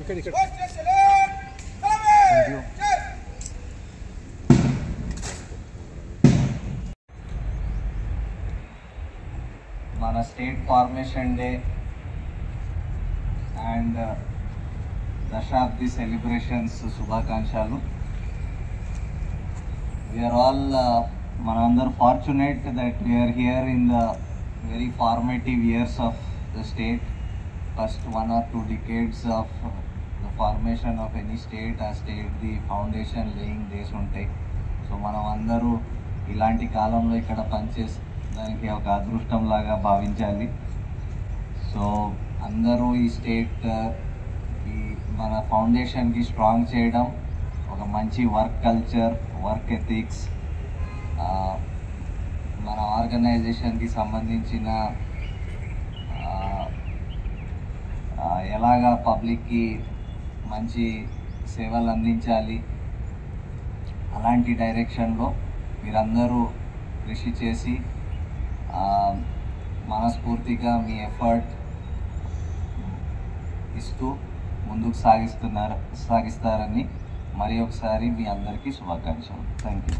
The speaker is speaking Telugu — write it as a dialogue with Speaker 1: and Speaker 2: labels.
Speaker 1: మన స్టేట్ ఫార్మేషన్ డే అండ్ దశాబ్ది సెలబ్రేషన్స్ శుభాకాంక్షలు. వీఆర్ ఆల్ మనందరూ fortunate that we are here in the very formative years of the state. First 1 or 2 decades of the formation of any state, ఆ state the foundation laying days ఉంటాయి. సో మనం అందరూ ఇలాంటి కాలంలో ఇక్కడ పనిచేసి దానికి ఒక అదృష్టం లాగా భావించాలి. సో అందరూ ఈ స్టేట్ ఈ మన ఫౌండేషన్కి స్ట్రాంగ్ చేయడం, ఒక మంచి వర్క్ కల్చర్, వర్క్ ఎథిక్స్, మన ఆర్గనైజేషన్కి సంబంధించిన ఎలాగా పబ్లిక్కి మంచి సేవలు అందించాలి, అలాంటి డైరెక్షన్లో మీరందరూ కృషి చేసి మనస్ఫూర్తిగా మీ ఎఫర్ట్ ఇస్తూ ముందుకు సాగిస్తారని మరి ఒకసారి మీ అందరికీ శుభాకాంక్షలు. Thank you.